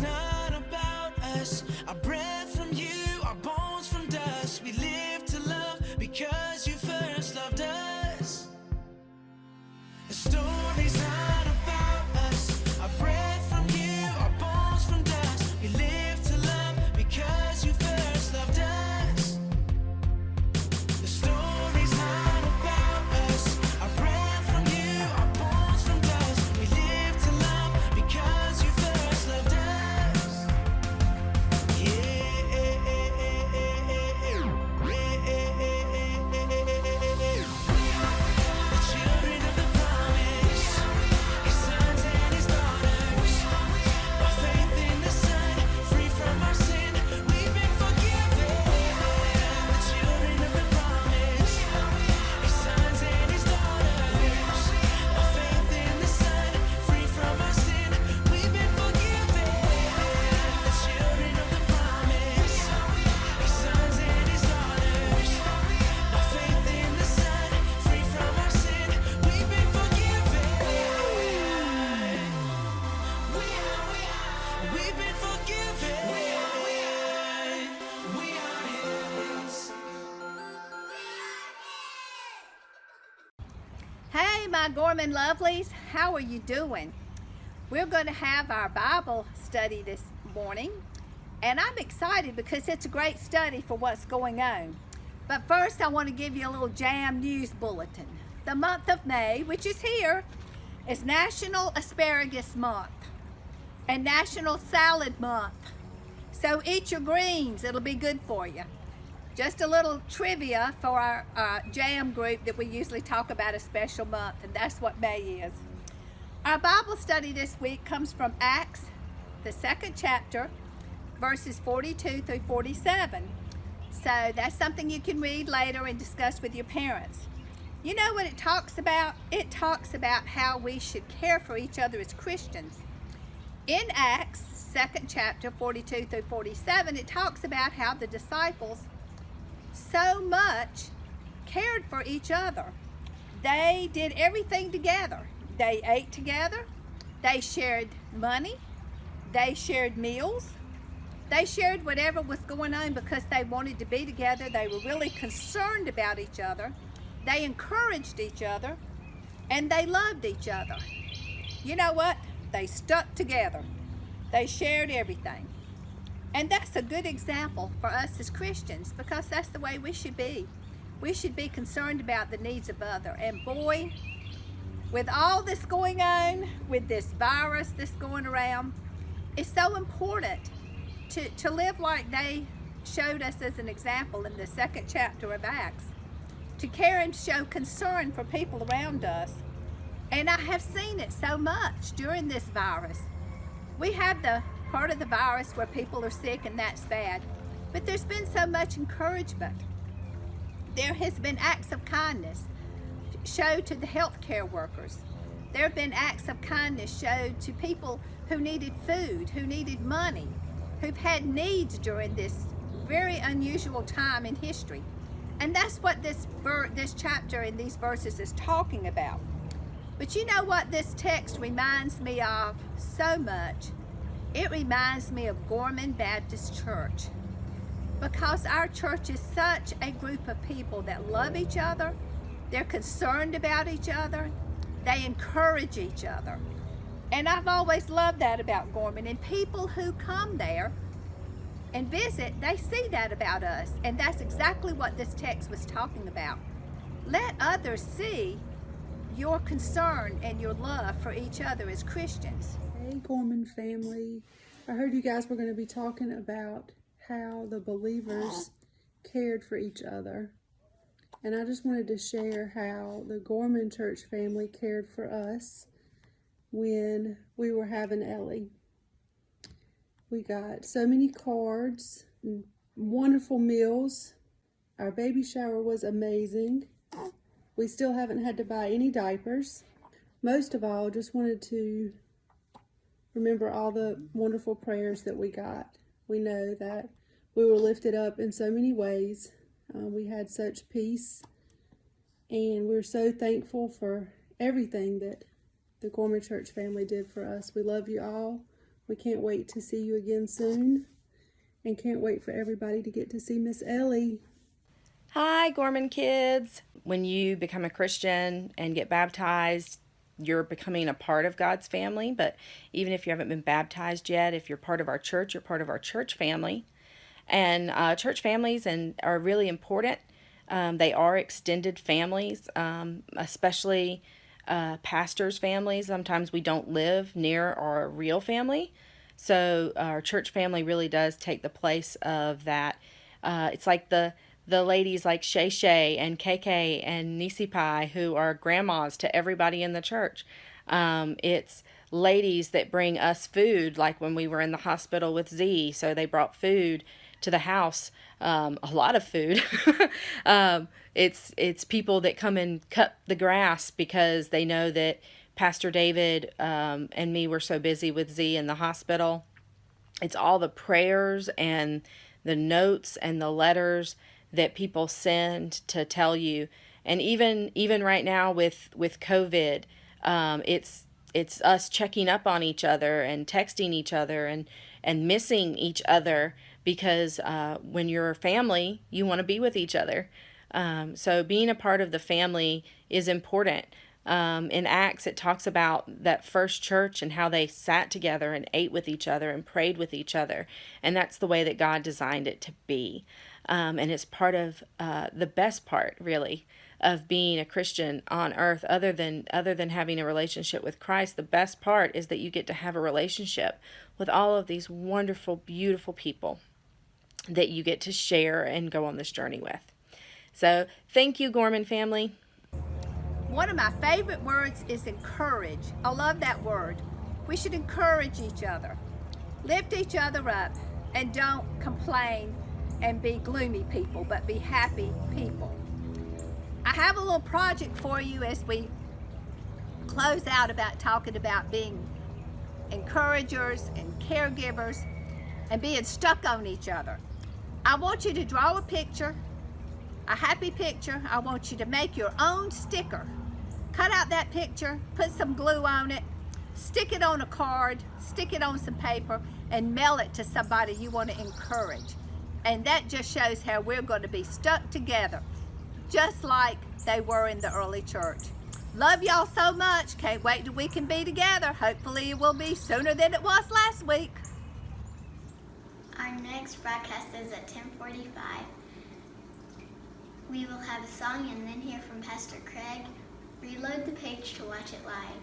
not about us. Our breath from you, our bones from dust. We live to love because you first loved us. The story's not about us. Our breath from you, our bones from dust. We live to love because you first loved us. The story's not about us. Our breath from you, our bones from dust. We live to love because you first loved us. The children of the promise, His sons and His daughters. By faith in the Son, free from our sin, we've been forgiven. The children of the promise, His sons and His daughters. By faith in the Son, free from our sin, we've been forgiven. The children of the promise, His sons and His daughters. By faith in the Son, free from our sin, we've been forgiven. We've been forgiven. We are His. Hey, my Gorman lovelies, how are you doing? We're going to have our Bible study this morning, and I'm excited because it's a great study for what's going on. But first, I want to give you a little Jam News Bulletin. The month of May, which is here, is National Asparagus Month and National Salad Month. So eat your greens, it'll be good for you. Just a little trivia for our jam group that we usually talk about a special month, and that's what May is. Our Bible study this week comes from Acts, the 2nd chapter, verses 42 through 47. So that's something you can read later and discuss with your parents. You know what it talks about? It talks about how we should care for each other as Christians. In Acts, 2nd chapter, 42 through 47, it talks about how the disciples so much cared for each other. They did everything together. They ate together. They shared money. They shared meals. They shared whatever was going on because they wanted to be together. They were really concerned about each other. They encouraged each other, and they loved each other. You know what? They stuck together. They shared everything. And that's a good example for us as Christians because that's the way we should be. We should be concerned about the needs of others. And boy, with all this going on, with this virus that's going around, it's so important to live like they showed us as an example in the 2nd chapter of Acts, to care and show concern for people around us. And I have seen it so much during this virus. We have the part of the virus where people are sick, and that's bad. But there's been so much encouragement. There has been acts of kindness showed to the healthcare workers. There have been acts of kindness showed to people who needed food, who needed money, who've had needs during this very unusual time in history. And that's what this chapter and these verses is talking about. But you know what this text reminds me of so much? It reminds me of Gorman Baptist Church, because our church is such a group of people that love each other. They're concerned about each other. They encourage each other. And I've always loved that about Gorman. And people who come there and visit, they see that about us. And that's exactly what this text was talking about. Let others see your concern and your love for each other as Christians. Hey Gorman family, I heard you guys were going to be talking about how the believers cared for each other, and I just wanted to share how the Gorman Church family cared for us when we were having Ellie. We got so many cards, wonderful meals. Our baby shower was amazing. We still haven't had to buy any diapers. Most of all, just wanted to remember all the wonderful prayers that we got. We know that we were lifted up in so many ways. We had such peace, and we're so thankful for everything that the Gorman Church family did for us. We love you all. We can't wait to see you again soon, and can't wait for everybody to get to see Miss Ellie. Hi, Gorman kids. When you become a Christian and get baptized, you're becoming a part of God's family. But even if you haven't been baptized yet, if you're part of our church, you're part of our church family. And church families are really important. They are extended families, especially pastors' families. Sometimes we don't live near our real family. So our church family really does take the place of that. It's like the ladies like Shay Shay and KK and Nisi Pie, who are grandmas to everybody in the church. It's ladies that bring us food, like when we were in the hospital with Z. So they brought food to the house, a lot of food. It's people that come and cut the grass because they know that Pastor David and me were so busy with Z in the hospital. It's all the prayers and the notes and the letters that people send to tell you. And even right now with COVID, it's us checking up on each other and texting each other and missing each other, because when you're a family, you want to be with each other. So being a part of the family is important. In Acts, it talks about that first church and how they sat together and ate with each other and prayed with each other. And that's the way that God designed it to be. And it's part of the best part, really, of being a Christian on earth. Other than having a relationship with Christ, the best part is that you get to have a relationship with all of these wonderful, beautiful people that you get to share and go on this journey with. So thank you, Gorman family. One of my favorite words is encourage. I love that word. We should encourage each other, lift each other up, and don't complain and be gloomy people, but be happy people. I have a little project for you as we close out about talking about being encouragers and caregivers and being stuck on each other. I want you to draw a picture, a happy picture. I want you to make your own sticker. Cut out that picture, put some glue on it, stick it on a card, stick it on some paper, and mail it to somebody you want to encourage. And that just shows how we're going to be stuck together, just like they were in the early church. Love y'all so much. Can't wait till we can be together. Hopefully it will be sooner than it was last week. Our next broadcast is at 10:45. We will have a song and then hear from Pastor Craig. Reload the page to watch it live.